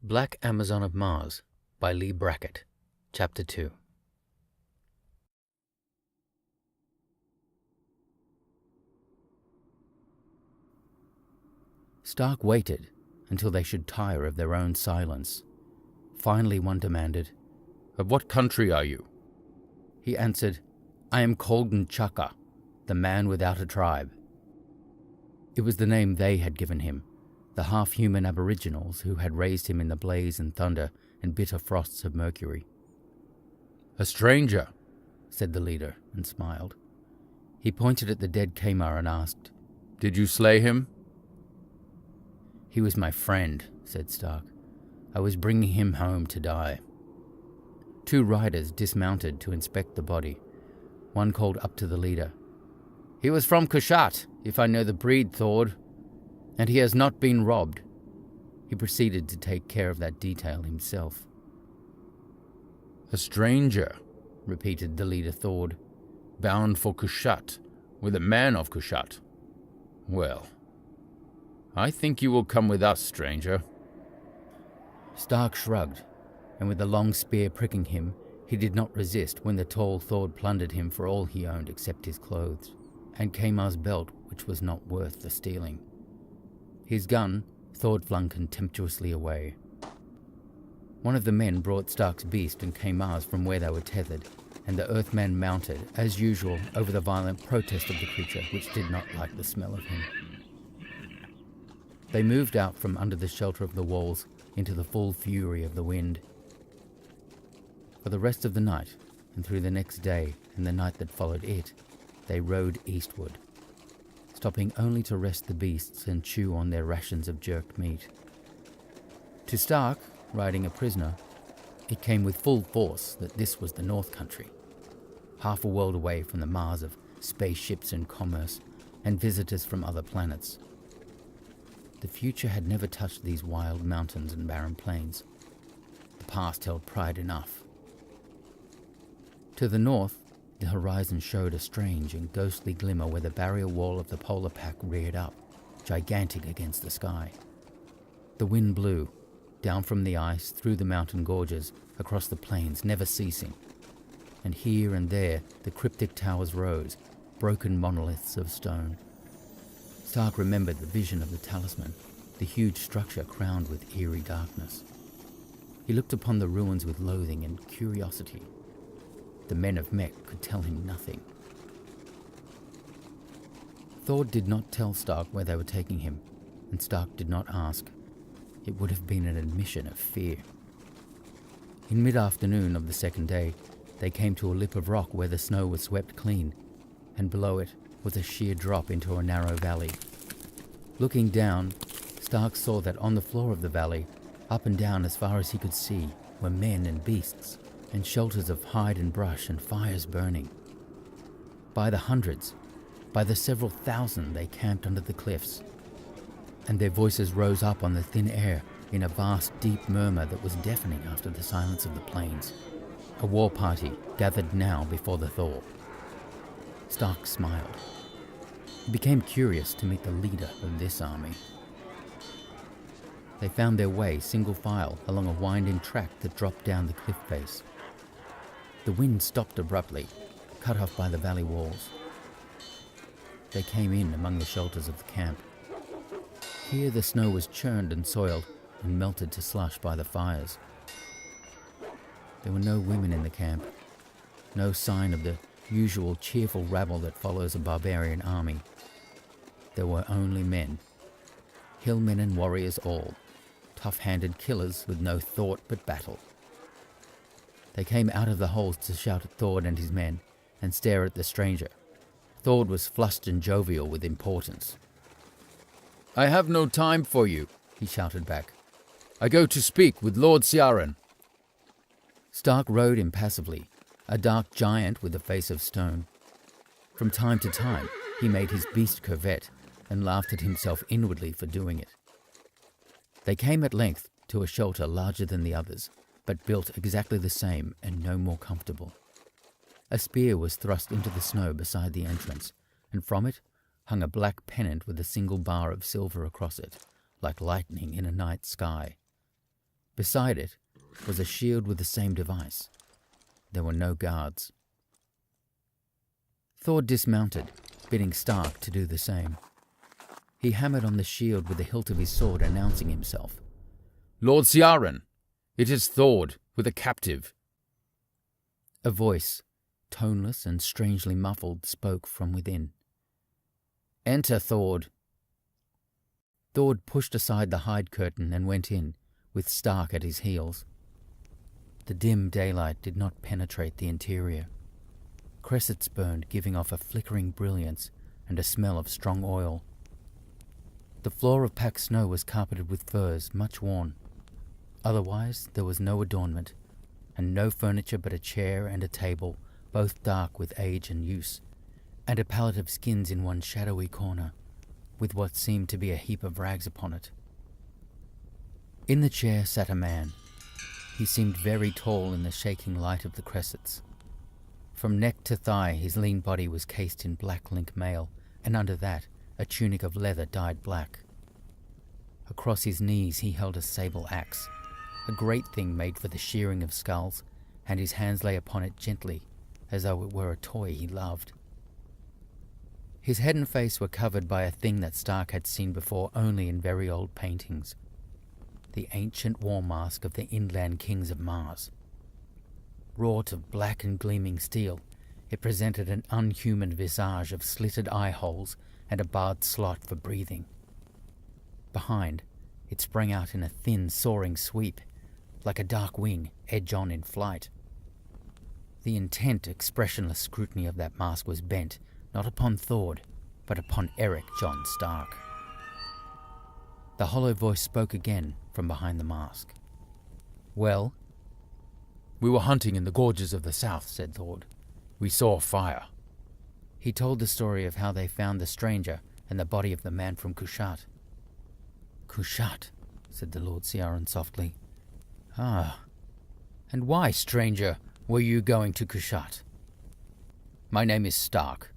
Black Amazon of Mars by Lee Brackett, Chapter 2. Stark waited until they should tire of their own silence. Finally one demanded, "Of what country are you?" He answered, "I am Colgan Chaka, the man without a tribe." It was the name they had given him, the half-human aboriginals who had raised him in the blaze and thunder and bitter frosts of Mercury. "A stranger," said the leader, and smiled. He pointed at the dead Kamar and asked, "Did you slay him?" "He was my friend," said Stark. "I was bringing him home to die." Two riders dismounted to inspect the body. One called up to the leader, "He was from Kushat, if I know the breed, Thord, and he has not been robbed." He proceeded to take care of that detail himself. "A stranger," repeated the leader Thord. "Bound for Kushat, with a man of Kushat. Well, I think you will come with us, stranger." Stark shrugged, and with the long spear pricking him, he did not resist when the tall Thord plundered him for all he owned except his clothes, and Kamar's belt, which was not worth the stealing. His gun, Thord flung contemptuously away. One of the men brought Stark's beast and Kamar's from where they were tethered, and the Earthman mounted, as usual, over the violent protest of the creature, which did not like the smell of him. They moved out from under the shelter of the walls into the full fury of the wind. For the rest of the night, and through the next day and the night that followed it, they rode eastward, stopping only to rest the beasts and chew on their rations of jerked meat. To Stark, riding a prisoner, it came with full force that this was the North Country, half a world away from the Mars of spaceships and commerce and visitors from other planets. The future had never touched these wild mountains and barren plains. The past held pride enough. To the north, the horizon showed a strange and ghostly glimmer where the barrier wall of the polar pack reared up, gigantic against the sky. The wind blew, down from the ice, through the mountain gorges, across the plains, never ceasing. And here and there the cryptic towers rose, broken monoliths of stone. Stark remembered the vision of the talisman, the huge structure crowned with eerie darkness. He looked upon the ruins with loathing and curiosity. The men of Mech could tell him nothing. Thord did not tell Stark where they were taking him, and Stark did not ask. It would have been an admission of fear. In mid-afternoon of the second day, they came to a lip of rock where the snow was swept clean, and below it was a sheer drop into a narrow valley. Looking down, Stark saw that on the floor of the valley, up and down as far as he could see, were men and beasts, and shelters of hide and brush and fires burning. By the hundreds, by the several thousand, they camped under the cliffs, and their voices rose up on the thin air in a vast, deep murmur that was deafening after the silence of the plains. A war party gathered now before the Thor. Stark smiled. He became curious to meet the leader of this army. They found their way single file along a winding track that dropped down the cliff face. The wind stopped abruptly, cut off by the valley walls. They came in among the shelters of the camp. Here the snow was churned and soiled and melted to slush by the fires. There were no women in the camp, no sign of the usual cheerful rabble that follows a barbarian army. There were only men, hillmen and warriors all, tough-handed killers with no thought but battle. They came out of the holes to shout at Thord and his men, and stare at the stranger. Thord was flushed and jovial with importance. "I have no time for you," he shouted back. "I go to speak with Lord Ciaran." Stark rode impassively, a dark giant with a face of stone. From time to time, he made his beast curvet and laughed at himself inwardly for doing it. They came at length to a shelter larger than the others, but built exactly the same and no more comfortable. A spear was thrust into the snow beside the entrance, and from it hung a black pennant with a single bar of silver across it, like lightning in a night sky. Beside it was a shield with the same device. There were no guards. Thor dismounted, bidding Stark to do the same. He hammered on the shield with the hilt of his sword, announcing himself. "Lord Ciaran, it is Thord with a captive." A voice, toneless and strangely muffled, spoke from within. "Enter, Thord." Thord pushed aside the hide curtain and went in, with Stark at his heels. The dim daylight did not penetrate the interior. Cressets burned, giving off a flickering brilliance and a smell of strong oil. The floor of packed snow was carpeted with furs, much worn. Otherwise, there was no adornment, and no furniture but a chair and a table, both dark with age and use, and a pallet of skins in one shadowy corner, with what seemed to be a heap of rags upon it. In the chair sat a man. He seemed very tall in the shaking light of the cressets. From neck to thigh his lean body was cased in black link mail, and under that a tunic of leather dyed black. Across his knees he held a sable axe, a great thing made for the shearing of skulls, and his hands lay upon it gently, as though it were a toy he loved. His head and face were covered by a thing that Stark had seen before only in very old paintings, the ancient war mask of the inland kings of Mars. Wrought of black and gleaming steel, it presented an unhuman visage of slitted eye holes and a barred slot for breathing. Behind, it sprang out in a thin, soaring sweep, like a dark wing, edge-on in flight. The intent, expressionless scrutiny of that mask was bent, not upon Thord, but upon Eric John Stark. The hollow voice spoke again from behind the mask. "Well?" "We were hunting in the gorges of the south," said Thord. "We saw fire." He told the story of how they found the stranger and the body of the man from Kushat. "Kushat," said the Lord Ciaran softly. "Ah, and why, stranger, were you going to Kushat?" "My name is Stark,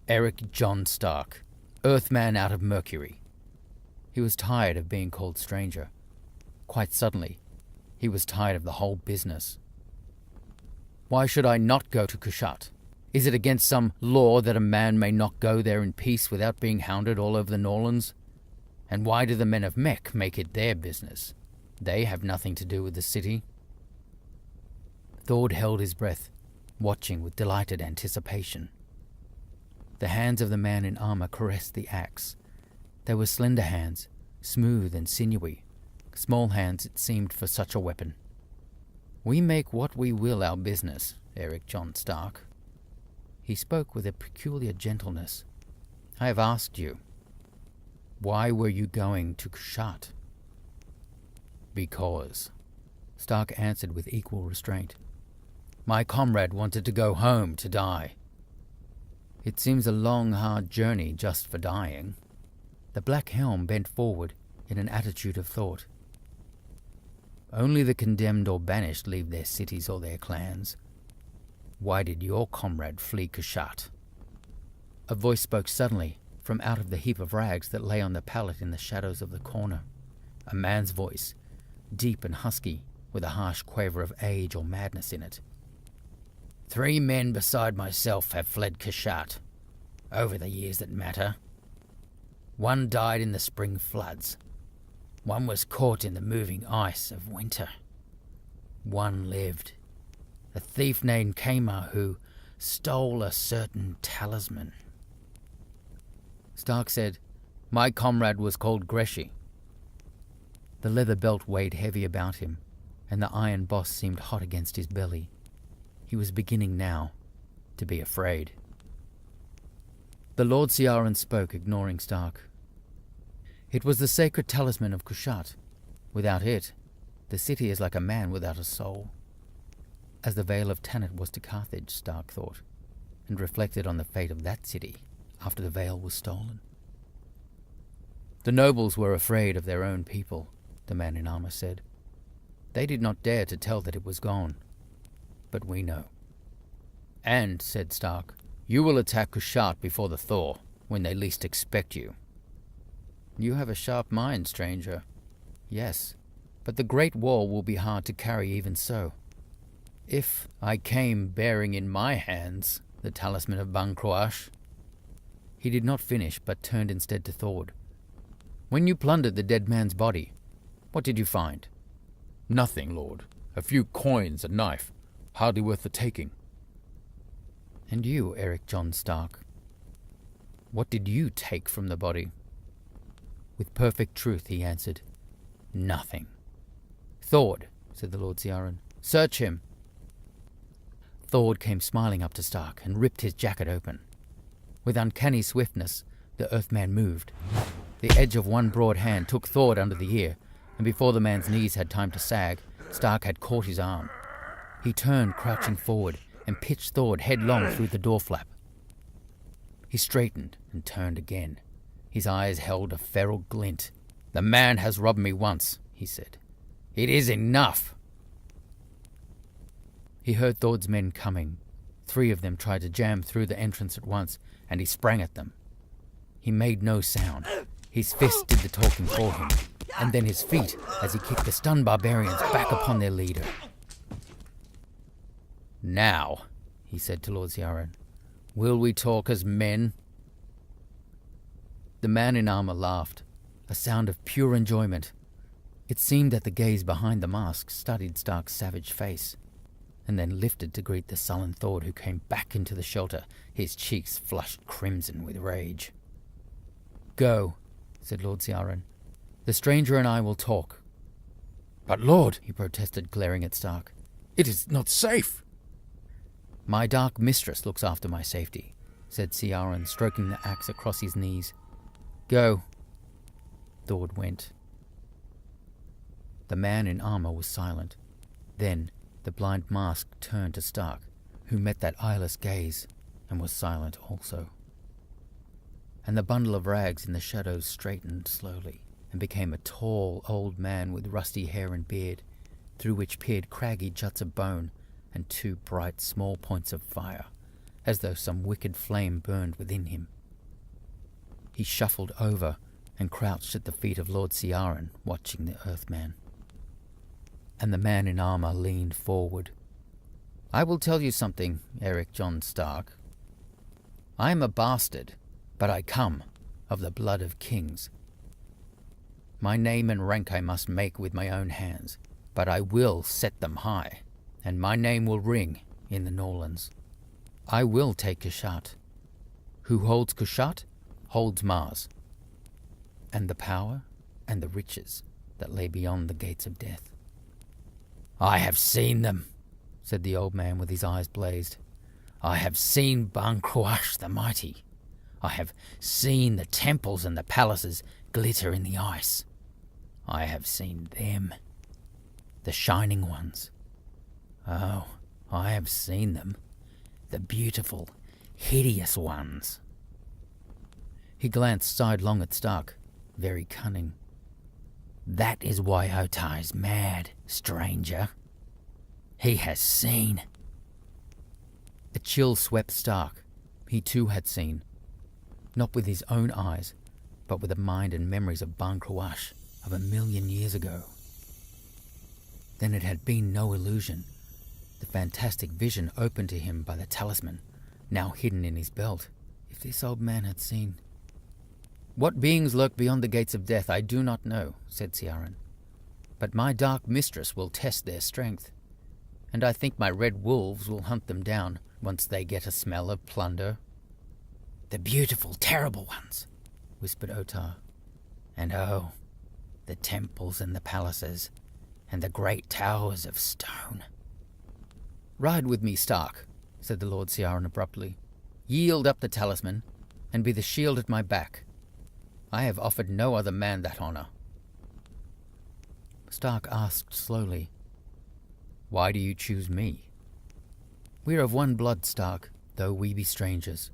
Eric John Stark, Earthman out of Mercury." He was tired of being called stranger. Quite suddenly, he was tired of the whole business. "Why should I not go to Kushat? Is it against some law that a man may not go there in peace without being hounded all over the Norlands? And why do the men of Mech make it their business? They have nothing to do with the city." Thord held his breath, watching with delighted anticipation. The hands of the man in armor caressed the axe. They were slender hands, smooth and sinewy, small hands it seemed for such a weapon. "We make what we will our business, Eric John Stark." He spoke with a peculiar gentleness. "I have asked you, why were you going to Kushat?" "Because," Stark answered with equal restraint. "My comrade wanted to go home to die." "It seems a long, hard journey just for dying." The black helm bent forward in an attitude of thought. "Only the condemned or banished leave their cities or their clans. Why did your comrade flee Kushat?" A voice spoke suddenly from out of the heap of rags that lay on the pallet in the shadows of the corner. A man's voice, deep and husky, with a harsh quaver of age or madness in it. "3 men beside myself have fled Kushat, over the years that matter. 1 died in the spring floods. 1 was caught in the moving ice of winter. 1 lived, a thief named Kamar who stole a certain talisman." Stark said, "My comrade was called Greshi." The leather belt weighed heavy about him, and the iron boss seemed hot against his belly. He was beginning now to be afraid. The Lord Ciaran spoke, ignoring Stark. "It was the sacred talisman of Kushat. Without it, the city is like a man without a soul." As the Vale of Tanit was to Carthage, Stark thought, and reflected on the fate of that city after the Vale was stolen. "The nobles were afraid of their own people," the man in armor said. "They did not dare to tell that it was gone. But we know." "And," said Stark, "you will attack Kushat before the Thor, when they least expect you." "You have a sharp mind, stranger." "Yes, but the great wall will be hard to carry even so. If I came bearing in my hands the talisman of Bancroash." He did not finish, but turned instead to Thord. "When you plundered the dead man's body, what did you find?" "Nothing, Lord. A few coins, a knife, hardly worth the taking." "And you, Eric John Stark, what did you take from the body?" With perfect truth he answered, "Nothing." "Thord," said the Lord Ciaran, "search him." Thord came smiling up to Stark and ripped his jacket open. With uncanny swiftness, the Earthman moved. The edge of one broad hand took Thord under the ear, and before the man's knees had time to sag, Stark had caught his arm. He turned, crouching forward, and pitched Thord headlong through the door flap. He straightened and turned again. His eyes held a feral glint. "The man has robbed me once," he said. "It is enough." He heard Thord's men coming. 3 of them tried to jam through the entrance at once, and he sprang at them. He made no sound. His fists did the talking for him, and then his feet as he kicked the stunned barbarians back upon their leader. "Now," he said to Lord Ciaran, "will we talk as men?" The man in armor laughed, a sound of pure enjoyment. It seemed that the gaze behind the mask studied Stark's savage face, and then lifted to greet the sullen Thord who came back into the shelter, his cheeks flushed crimson with rage. "Go," said Lord Ciaran. "The stranger and I will talk." "But Lord," he protested, glaring at Stark, "it is not safe." "My dark mistress looks after my safety," said Ciaran, stroking the axe across his knees. "Go." Thord went. The man in armor was silent. Then the blind mask turned to Stark, who met that eyeless gaze and was silent also. And the bundle of rags in the shadows straightened slowly and became a tall old man with rusty hair and beard, through which peered craggy juts of bone and 2 bright small points of fire, as though some wicked flame burned within him. He shuffled over and crouched at the feet of Lord Ciaran, watching the Earthman. And the man in armor leaned forward. "I will tell you something, Eric John Stark. I am a bastard, but I come of the blood of kings. My name and rank I must make with my own hands, but I will set them high, and my name will ring in the Norlands. I will take Kushat. Who holds Kushat holds Mars, and the power and the riches that lay beyond the gates of death." "I have seen them," said the old man with his eyes blazed. "I have seen Bancroash the mighty. I have seen the temples and the palaces glitter in the ice. I have seen them, the shining ones. Oh, I have seen them, the beautiful, hideous ones." He glanced sidelong at Stark, very cunning. "That is why Ottar is mad, stranger. He has seen." A chill swept Stark. He too had seen, not with his own eyes, but with the mind and memories of Bancroash of 1,000,000 years ago. Then it had been no illusion. The fantastic vision opened to him by the talisman, now hidden in his belt. If this old man had seen... "What beings lurk beyond the gates of death I do not know," said Ciaran. "But my dark mistress will test their strength, and I think my red wolves will hunt them down once they get a smell of plunder." "The beautiful, terrible ones," whispered Ottar. "And oh, the temples and the palaces, and the great towers of stone." "Ride with me, Stark," said the Lord Ciaran abruptly. "Yield up the talisman, and be the shield at my back. I have offered no other man that honor." Stark asked slowly, "Why do you choose me?" "We're of one blood, Stark, though we be strangers."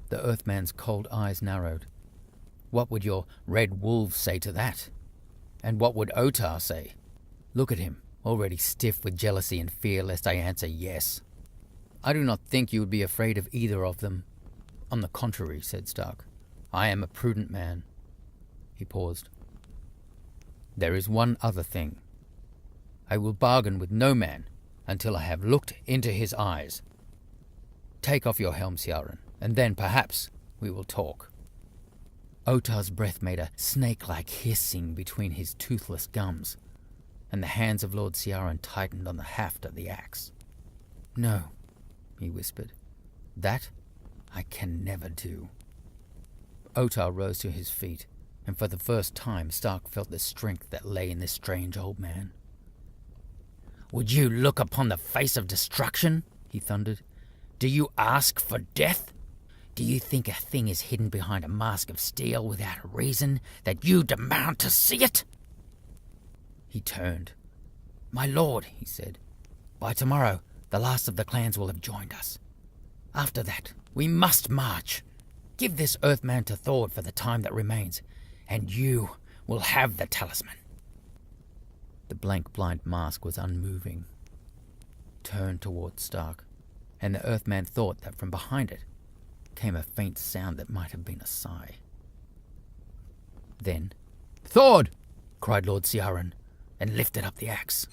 The Earthman's cold eyes narrowed. "What would your red wolves say to that? And what would Ottar say? Look at him, already stiff with jealousy and fear lest I answer yes." "I do not think you would be afraid of either of them." "On the contrary," said Stark, "I am a prudent man." He paused. There is one other thing. I will bargain with no man until I have looked into his eyes. Take off your helm, Ciaran, and then perhaps we will talk." Otar's breath made a snake-like hissing between his toothless gums, and the hands of Lord Ciaran tightened on the haft of the axe. "No," he whispered. "That I can never do." Otar rose to his feet, and for the first time Stark felt the strength that lay in this strange old man. "Would you look upon the face of destruction?" he thundered. "Do you ask for death? Do you think a thing is hidden behind a mask of steel without a reason, that you demand to see it?" He turned. "My lord," he said, "by tomorrow the last of the clans will have joined us. After that, we must march. Give this Earthman to Thord for the time that remains, and you will have the talisman." The blank blind mask was unmoving, turned towards Stark, and the Earthman thought that from behind it came a faint sound that might have been a sigh. Then, "Thord!" cried Lord Ciaran, and lifted up the axe.